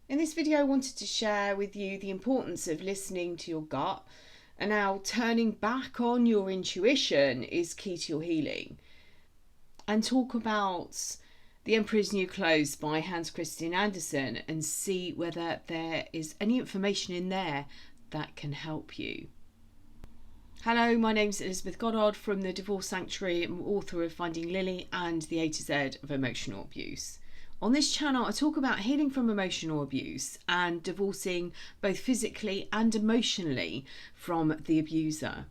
In this video, I wanted to share with you the importance of listening to your gut and how turning back on your intuition is key to your healing. And talk about The Emperor's New Clothes by Hans Christian Andersen and see whether there is any information in there that can help you. Hello, my name's Elizabeth Goddard from the Divorce Sanctuary. I'm author of Finding Lily and the A to Z of Emotional Abuse. On this channel, I talk about healing from emotional abuse and divorcing both physically and emotionally from the abuser.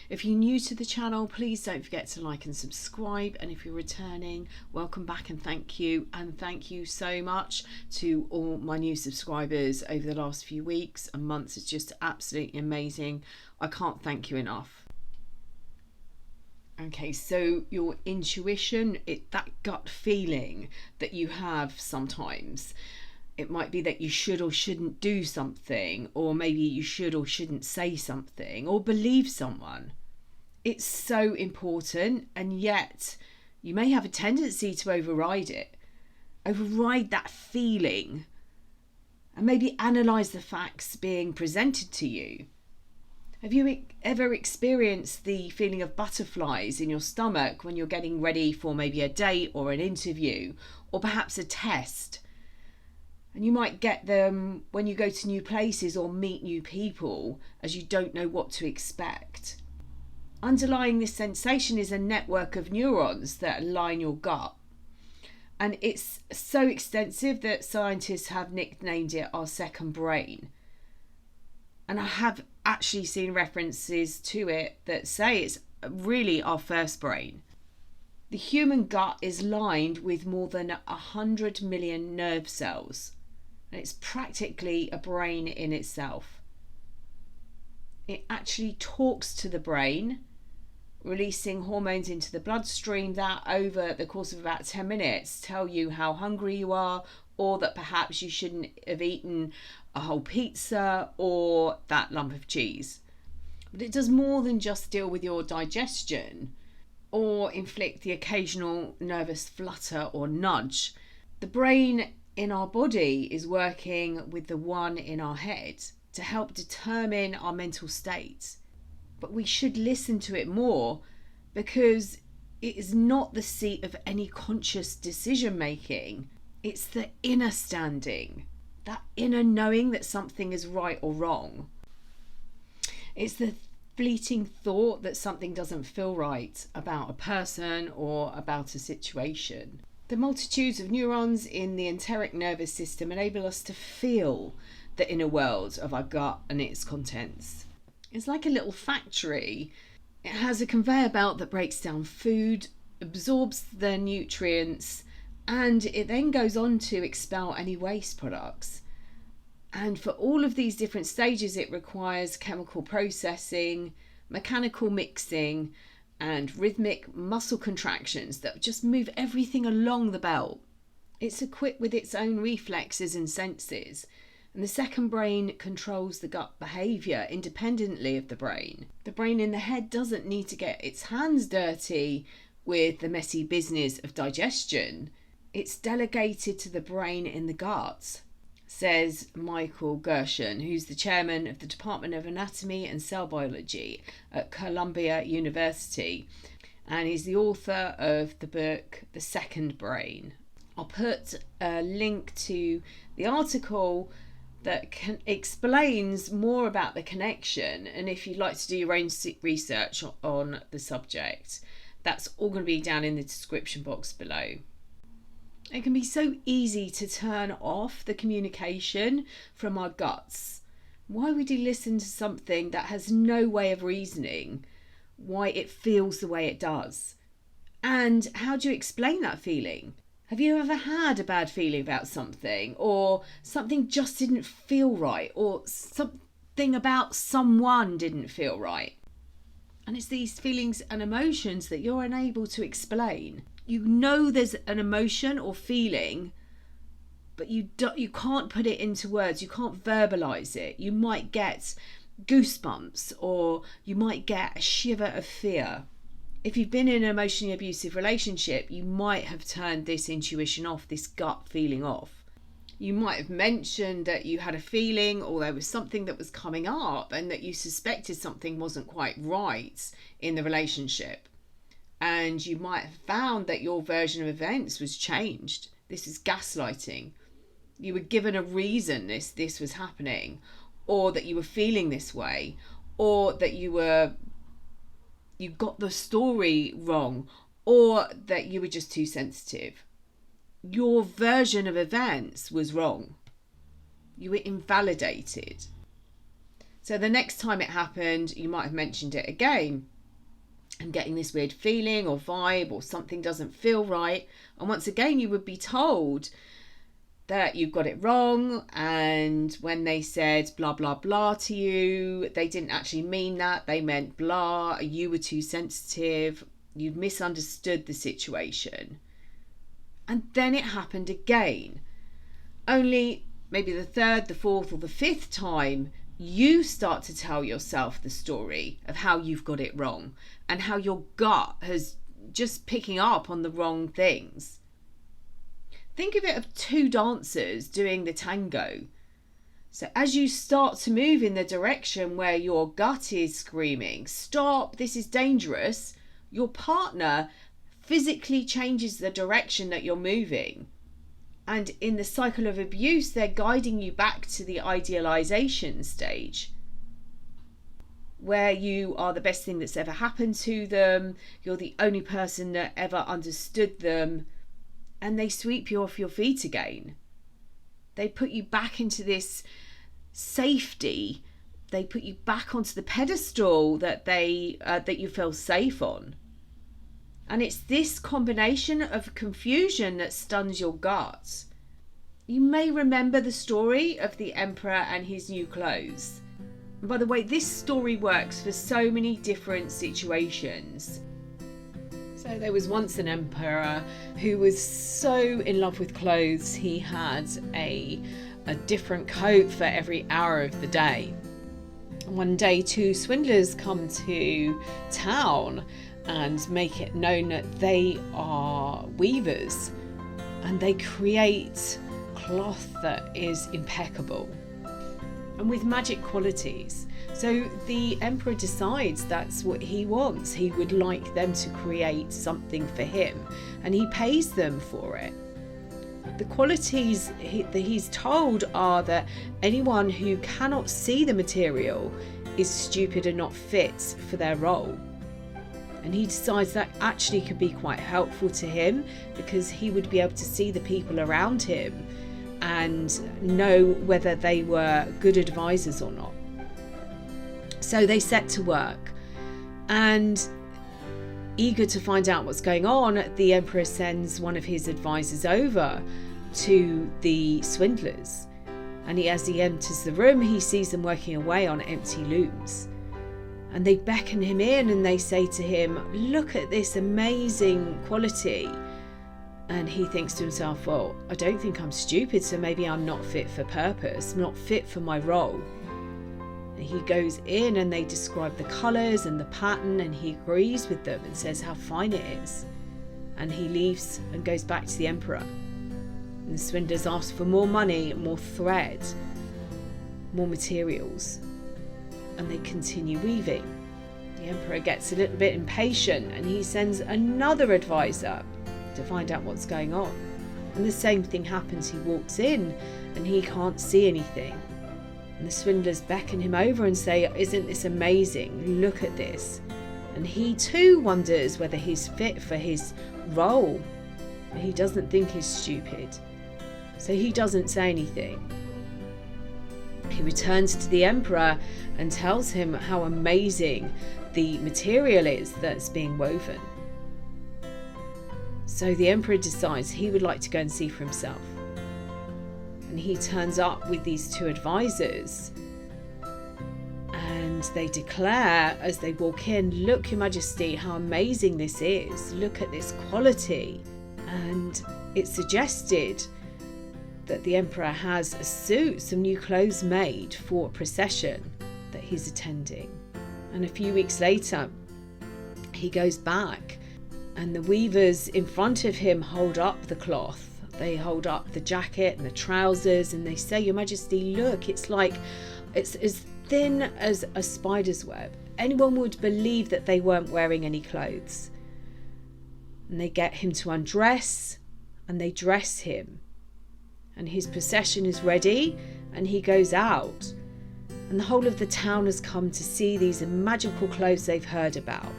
If you're new to the channel, please don't forget to like and subscribe. And if you're returning, welcome back and thank you. And thank you so much to all my new subscribers over the last few weeks and months. It's just absolutely amazing. I can't thank you enough. Okay, so your intuition, that gut feeling that you have sometimes, it might be that you should or shouldn't do something, or maybe you should or shouldn't say something, or believe someone. It's so important, and yet you may have a tendency to override that feeling, and maybe analyse the facts being presented to you. Have you ever experienced the feeling of butterflies in your stomach when you're getting ready for maybe a date or an interview or perhaps a test? And you might get them when you go to new places or meet new people, as you don't know what to expect. Underlying this sensation is a network of neurons that align your gut. And it's so extensive that scientists have nicknamed it our second brain. And I have actually seen references to it that say it's really our first brain. The human gut is lined with more than 100 million nerve cells, and it's practically a brain in itself. It actually talks to the brain, releasing hormones into the bloodstream that over the course of about 10 minutes tell you how hungry you are, or that perhaps you shouldn't have eaten a whole pizza or that lump of cheese. But it does more than just deal with your digestion or inflict the occasional nervous flutter or nudge. The brain in our body is working with the one in our head to help determine our mental state. But we should listen to it more, because it is not the seat of any conscious decision making. It's the inner standing, that inner knowing that something is right or wrong. It's the fleeting thought that something doesn't feel right about a person or about a situation. The multitudes of neurons in the enteric nervous system enable us to feel the inner world of our gut and its contents. It's like a little factory. It has a conveyor belt that breaks down food, absorbs the nutrients, and it then goes on to expel any waste products. And for all of these different stages, it requires chemical processing, mechanical mixing, and rhythmic muscle contractions that just move everything along the belt. It's equipped with its own reflexes and senses, and the second brain controls the gut behaviour independently of the brain. The brain in the head doesn't need to get its hands dirty with the messy business of digestion. It's delegated to the brain in the gut, says Michael Gershon, who's the chairman of the Department of Anatomy and Cell Biology at Columbia University, and he's the author of the book The Second Brain. I'll put a link to the article that explains more about the connection, and if you'd like to do your own research on the subject, that's all going to be down in the description box below. It can be so easy to turn off the communication from our guts. Why would you listen to something that has no way of reasoning why it feels the way it does? And how do you explain that feeling? Have you ever had a bad feeling about something, or something just didn't feel right, or something about someone didn't feel right? And it's these feelings and emotions that you're unable to explain. You know there's an emotion or feeling, but you can't put it into words. You can't verbalize it. You might get goosebumps, or you might get a shiver of fear. If you've been in an emotionally abusive relationship, you might have turned this intuition off, this gut feeling off. You might have mentioned that you had a feeling, or there was something that was coming up, and that you suspected something wasn't quite right in the relationship. And you might have found that your version of events was changed. This is gaslighting. You were given a reason this was happening, or that you were feeling this way, or that you got the story wrong, or that you were just too sensitive. Your version of events was wrong. You were invalidated. So the next time it happened, you might have mentioned it again. I'm getting this weird feeling or vibe, or something doesn't feel right. And once again, you would be told that you got it wrong, and when they said blah blah blah to you, they didn't actually mean that. They meant blah. You were too sensitive. You'd misunderstood the situation. And then it happened again. Only maybe the third, the fourth, or the fifth time, you start to tell yourself the story of how you've got it wrong, and how your gut has just picking up on the wrong things. Think of it of two dancers doing the tango. So as you start to move in the direction where your gut is screaming, stop, this is dangerous, your partner physically changes the direction that you're moving. And in the cycle of abuse, they're guiding you back to the idealization stage, where you are the best thing that's ever happened to them, you're the only person that ever understood them, and they sweep you off your feet again. They put you back into this safety. They put you back onto the pedestal that you feel safe on. And it's this combination of confusion that stuns your gut. You may remember the story of the emperor and his new clothes. And by the way, this story works for so many different situations. So there was once an emperor who was so in love with clothes, he had a different coat for every hour of the day. One day, two swindlers come to town and make it known that they are weavers, and they create cloth that is impeccable and with magic qualities. So the emperor decides that's what he wants. He would like them to create something for him, and he pays them for it. The qualities that he's told are that anyone who cannot see the material is stupid and not fit for their role. And he decides that actually could be quite helpful to him, because he would be able to see the people around him and know whether they were good advisors or not. So they set to work, and eager to find out what's going on, the emperor sends one of his advisors over to the swindlers. And as he enters the room, he sees them working away on empty looms. And they beckon him in and they say to him, look at this amazing quality. And he thinks to himself, well, I don't think I'm stupid, so maybe I'm not fit for purpose, not fit for my role. And he goes in and they describe the colours and the pattern, and he agrees with them and says how fine it is. And he leaves and goes back to the emperor. And the swindlers ask for more money, more thread, more materials. And they continue weaving. The emperor gets a little bit impatient and he sends another advisor to find out what's going on. And the same thing happens. He walks in and he can't see anything. And the swindlers beckon him over and say, isn't this amazing? Look at this. And he too wonders whether he's fit for his role. But he doesn't think he's stupid. So he doesn't say anything. He returns to the emperor and tells him how amazing the material is that's being woven. So the emperor decides he would like to go and see for himself. And he turns up with these two advisors, and they declare as they walk in, look, Your Majesty, how amazing this is. Look at this quality. And it's suggested that the emperor has a suit, some new clothes made for a procession that he's attending. And a few weeks later, he goes back and the weavers in front of him hold up the cloth They hold up the jacket and the trousers and they say, Your Majesty, look, it's as thin as a spider's web. Anyone would believe that they weren't wearing any clothes. And they get him to undress and they dress him. And his procession is ready and he goes out. And the whole of the town has come to see these magical clothes they've heard about.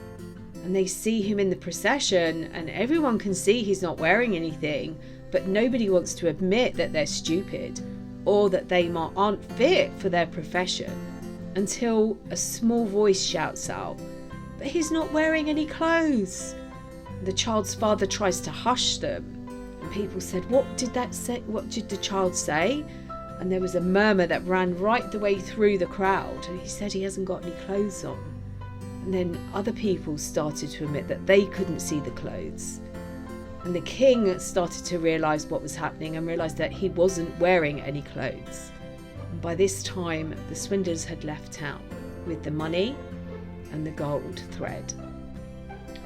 And they see him in the procession and everyone can see he's not wearing anything, but nobody wants to admit that they're stupid or that they aren't fit for their profession, until a small voice shouts out, But he's not wearing any clothes. The child's father tries to hush them. And people said, What did that say? What did the child say? And there was a murmur that ran right the way through the crowd. He said he hasn't got any clothes on. And then other people started to admit that they couldn't see the clothes. And the king started to realise what was happening and realised that he wasn't wearing any clothes. And by this time, the swindlers had left town with the money and the gold thread.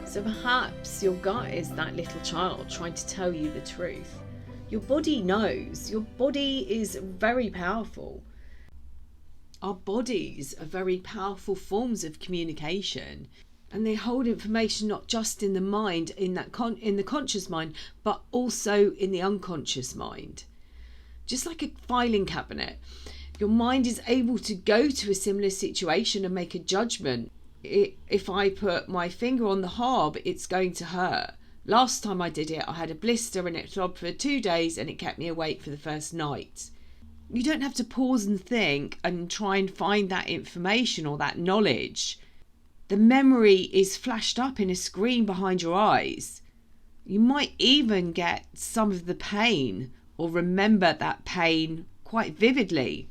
So perhaps your gut is that little child trying to tell you the truth. Your body knows. Your body is very powerful. Our bodies are very powerful forms of communication, and they hold information not just in the mind, in the conscious mind, but also in the unconscious mind. Just like a filing cabinet, your mind is able to go to a similar situation and make a judgment. If I put my finger on the hob, it's going to hurt. Last time I did it, I had a blister and it throbbed for 2 days and it kept me awake for the first night. You don't have to pause and think and try and find that information or that knowledge. The memory is flashed up in a screen behind your eyes. You might even get some of the pain or remember that pain quite vividly.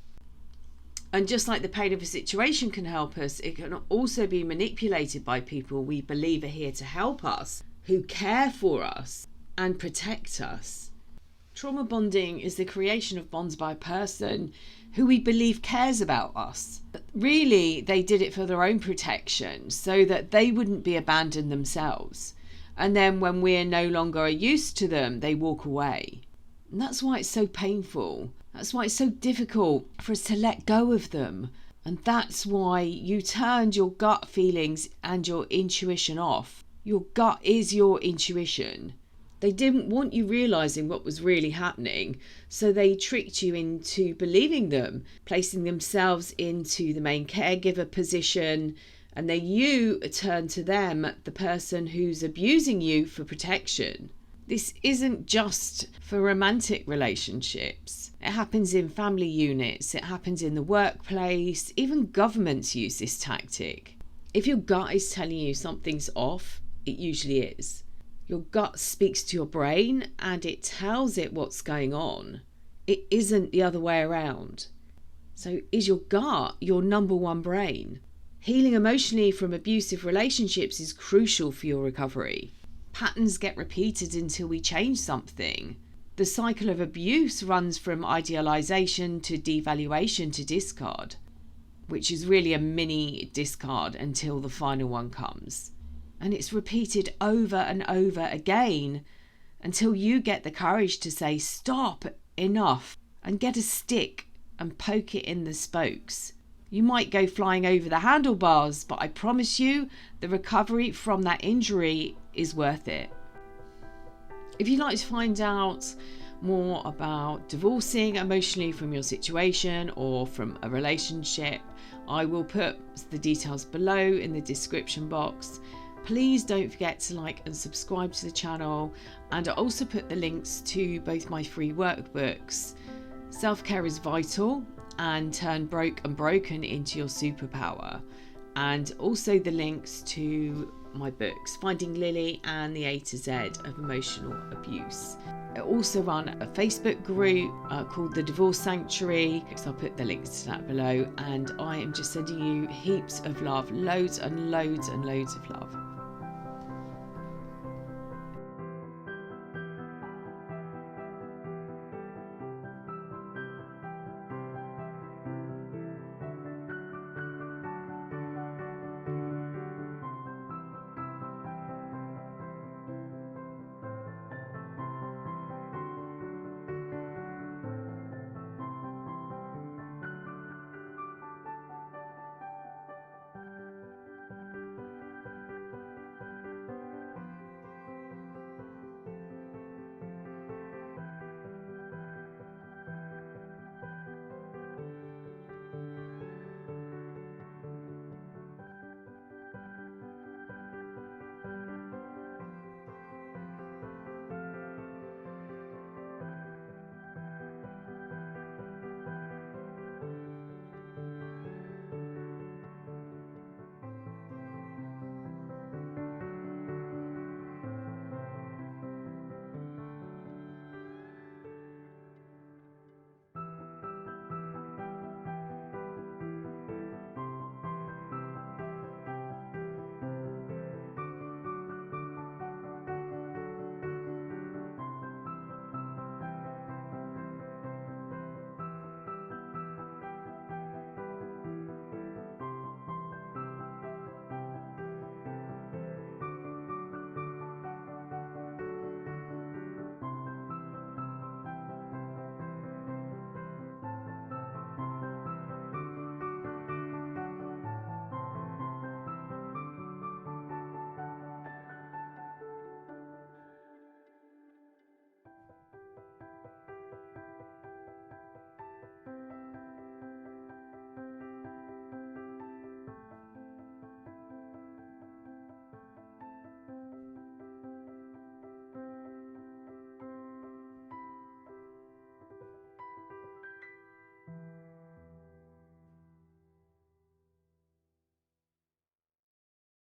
And just like the pain of a situation can help us, it can also be manipulated by people we believe are here to help us, who care for us and protect us. Trauma bonding is the creation of bonds by a person who we believe cares about us. But really, they did it for their own protection so that they wouldn't be abandoned themselves. And then when we're no longer used to them, they walk away. And that's why it's so painful. That's why it's so difficult for us to let go of them. And that's why you turned your gut feelings and your intuition off. Your gut is your intuition. They didn't want you realising what was really happening, so they tricked you into believing them, placing themselves into the main caregiver position, and then you turn to them, the person who's abusing you, for protection. This isn't just for romantic relationships. It happens in family units, it happens in the workplace, even governments use this tactic. If your gut is telling you something's off, it usually is. Your gut speaks to your brain and it tells it what's going on. It isn't the other way around. So is your gut your number one brain? Healing emotionally from abusive relationships is crucial for your recovery. Patterns get repeated until we change something. The cycle of abuse runs from idealization to devaluation to discard, which is really a mini discard until the final one comes. And it's repeated over and over again until you get the courage to say, stop, enough, and get a stick and poke it in the spokes. You might go flying over the handlebars, but I promise you the recovery from that injury is worth it. If you'd like to find out more about divorcing emotionally from your situation or from a relationship, I will put the details below in the description box. Please don't forget to like and subscribe to the channel, and I'll also put the links to both my free workbooks, Self-Care is Vital and Turn Broke and Broken into Your Superpower, and also the links to my books, Finding Lily and the A to Z of Emotional Abuse. I also run a Facebook group called The Divorce Sanctuary, so I'll put the links to that below, and I am just sending you heaps of love, loads and loads and loads of love.